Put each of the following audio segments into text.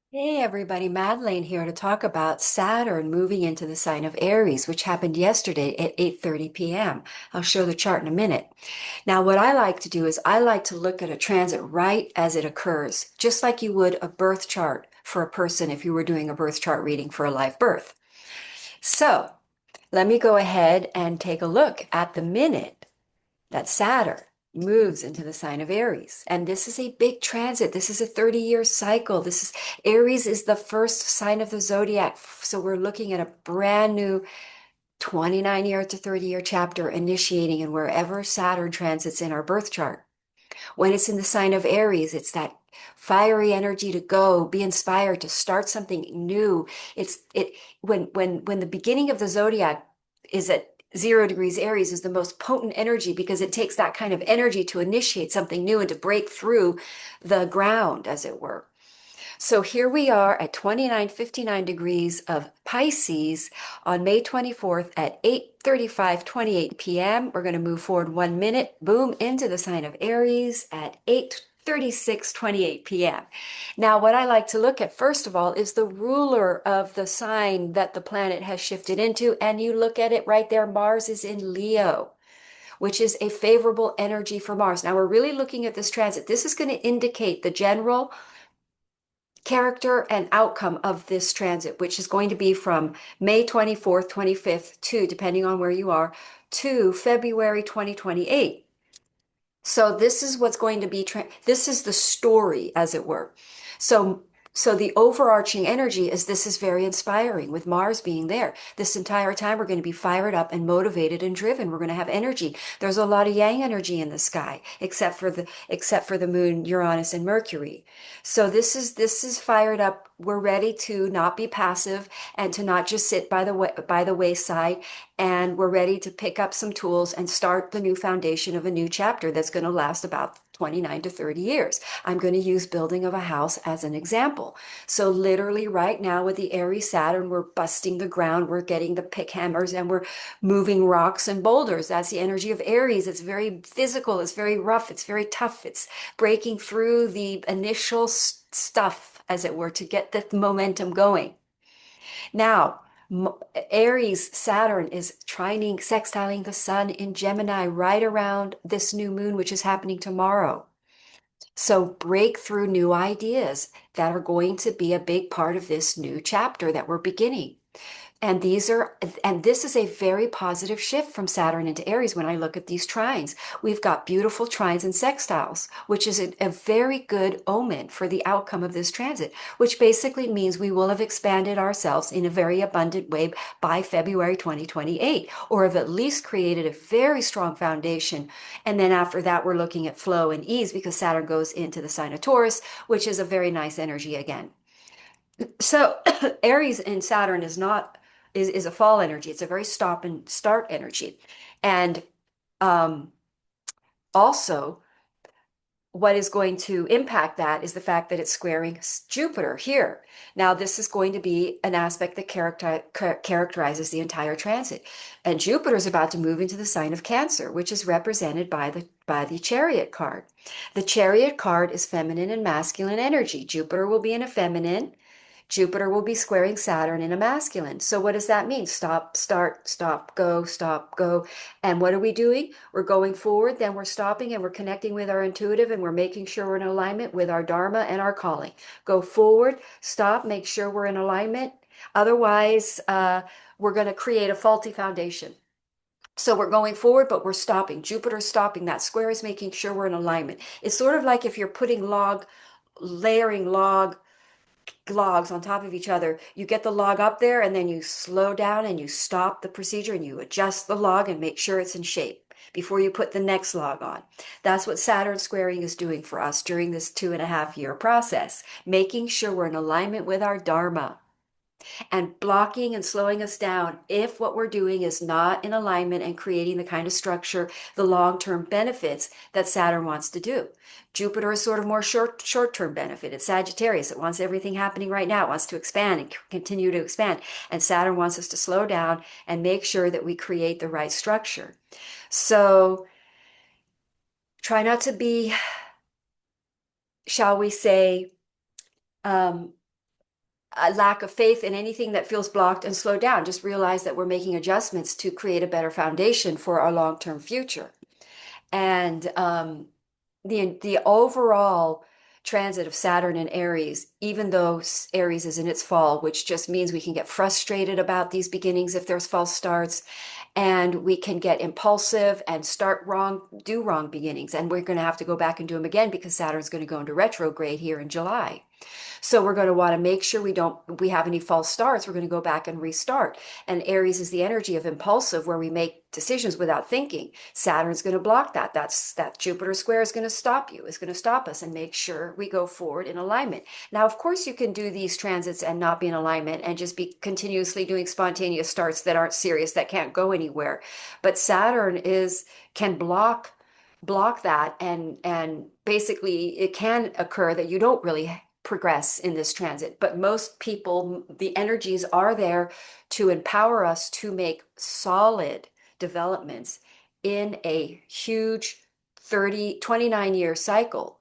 Hey everybody, Madeline here to talk about Saturn moving into the sign of Aries, which happened yesterday at 8:30 p.m. I'll show the chart in a minute. Now, what I like to do is I like to look at a transit right as it occurs, just like you would a birth chart for a person if you were doing a birth chart reading for a live birth. So, let me go ahead and take a look at the minute that Saturn moves into the sign of Aries. And this is a big transit. This is a 30-year cycle. Aries is the first sign of the zodiac. So we're looking at a brand new 29-year to 30-year chapter initiating in wherever Saturn transits in our birth chart. When it's in the sign of Aries, it's that fiery energy to go, be inspired to start something new. It's it when the beginning of the zodiac is at 0 degrees Aries is the most potent energy because it takes that kind of energy to initiate something new and to break through the ground, as it were. So here we are at 29:59 degrees of Pisces on May 24th at 8:35:28 p.m. We're going to move forward 1 minute, boom, into the sign of Aries at 8:36:28 p.m. Now, what I like to look at first of all is the ruler of the sign that the planet has shifted into, and you look at it right there. Mars is in Leo, which is a favorable energy for Mars. Now, we're really looking at this transit. This is going to indicate the general character and outcome of this transit, which is going to be from May 24th, 25th to, depending on where you are, to February 2028. So this is what's going to be, this is the story, as it were. So, so the overarching energy is this is very inspiring with Mars being there. This entire time we're going to be fired up and motivated and driven. We're going to have energy. There's a lot of yang energy in the sky, except for the moon, Uranus, and Mercury. So this is fired up. We're ready to not be passive and to not just sit by the wayside, and we're ready to pick up some tools and start the new foundation of a new chapter that's going to last about 29 to 30 years. I'm going to use building of a house as an example. So literally right now with the Aries Saturn, we're busting the ground, we're getting the pick hammers, and we're moving rocks and boulders. That's the energy of Aries. It's very physical, it's very rough, it's very tough. It's breaking through the initial stuff, as it were, to get the momentum going. Now, Aries Saturn is trining, sextiling the sun in Gemini right around this new moon, which is happening tomorrow. So break through new ideas that are going to be a big part of this new chapter that we're beginning. And this is a very positive shift from Saturn into Aries when I look at these trines. We've got beautiful trines and sextiles, which is a very good omen for the outcome of this transit, which basically means we will have expanded ourselves in a very abundant way by February 2028, or have at least created a very strong foundation. And then after that, we're looking at flow and ease because Saturn goes into the sign of Taurus, which is a very nice energy again. So Aries in Saturn is a fall energy. It's a very stop and start energy. And um, also, what is going to impact that is the fact that it's squaring Jupiter here. Now, this is going to be an aspect that characterizes the entire transit. And Jupiter is about to move into the sign of Cancer, which is represented by the Chariot card. The Chariot card is feminine and masculine energy. Jupiter will be in a feminine. Jupiter will be squaring Saturn in a masculine. So what does that mean? Stop, start, stop, go, stop, go. And what are we doing? We're going forward, then we're stopping and we're connecting with our intuitive and we're making sure we're in alignment with our Dharma and our calling. Go forward, stop, make sure we're in alignment. Otherwise, we're going to create a faulty foundation. So we're going forward, but we're stopping. Jupiter's stopping. That square is making sure we're in alignment. It's sort of like if you're layering logs on top of each other. You get the log up there and then you slow down and you stop the procedure and you adjust the log and make sure it's in shape before you put the next log on. That's what Saturn squaring is doing for us during this 2.5 year process, making sure we're in alignment with our Dharma and blocking and slowing us down if what we're doing is not in alignment and creating the kind of structure, the long-term benefits that Saturn wants to do. Jupiter is sort of more short-term benefit. It's Sagittarius. It wants everything happening right now. It wants to expand and continue to expand. And Saturn wants us to slow down and make sure that we create the right structure. So try not to be, shall we say, um, a lack of faith in anything that feels blocked and slow down. Just realize that we're making adjustments to create a better foundation for our long-term future. And the overall transit of Saturn in Aries, even though Aries is in its fall, which just means we can get frustrated about these beginnings if there's false starts, and we can get impulsive and start wrong, do wrong beginnings. And we're going to have to go back and do them again because Saturn's going to go into retrograde here in July. So we're going to want to make sure we have any false starts. We're going to go back and restart. And Aries is the energy of impulsive, where we make decisions without thinking. Saturn's going to block that. That Jupiter square is going to stop you, is going to stop us and make sure we go forward in alignment. Now, of course, you can do these transits and not be in alignment and just be continuously doing spontaneous starts that aren't serious, that can't go anywhere. But Saturn can block that, and basically it can occur that you don't really progress in this transit. But most people, the energies are there to empower us to make solid developments in a huge 29-year cycle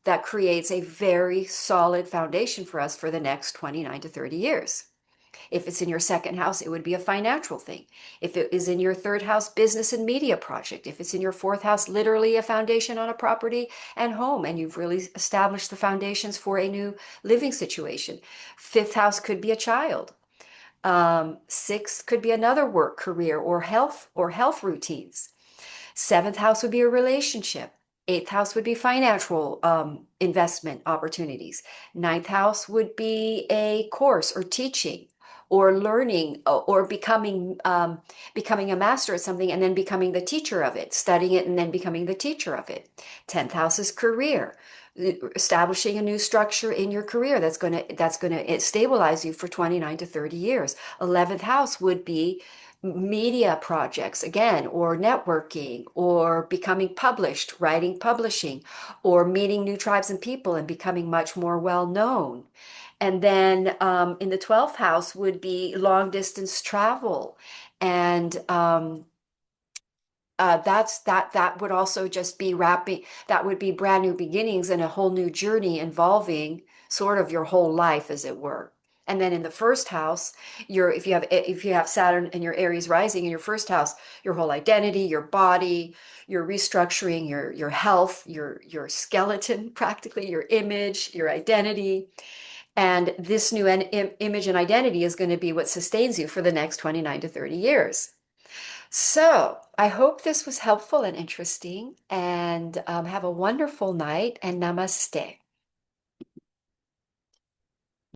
that creates a very solid foundation for us for the next 29 to 30 years. If it's in your second house, it would be a financial thing. If it is in your third house, business and media project. If it's in your fourth house, literally a foundation on a property and home, and you've really established the foundations for a new living situation. Fifth house could be a child. Sixth could be another work, career, or health routines. Seventh house would be a relationship. Eighth house would be financial investment opportunities. Ninth house would be a course or teaching or learning or becoming a master at something and then becoming the teacher of it, studying it and then becoming the teacher of it. 10th house is career, establishing a new structure in your career that's going to stabilize you for 29 to 30 years. 11th house would be media projects again, or networking, or becoming published, writing, publishing, or meeting new tribes and people and becoming much more well known. And then in the 12th house would be long distance travel. And that would also just be that would be brand new beginnings and a whole new journey involving sort of your whole life, as it were. And then in the first house, if you have Saturn and your Aries rising in your first house, your whole identity, your body, your restructuring, your health, your skeleton, practically your image, your identity. And this new image and identity is going to be what sustains you for the next 29 to 30 years. So I hope this was helpful and interesting, and have a wonderful night, and namaste.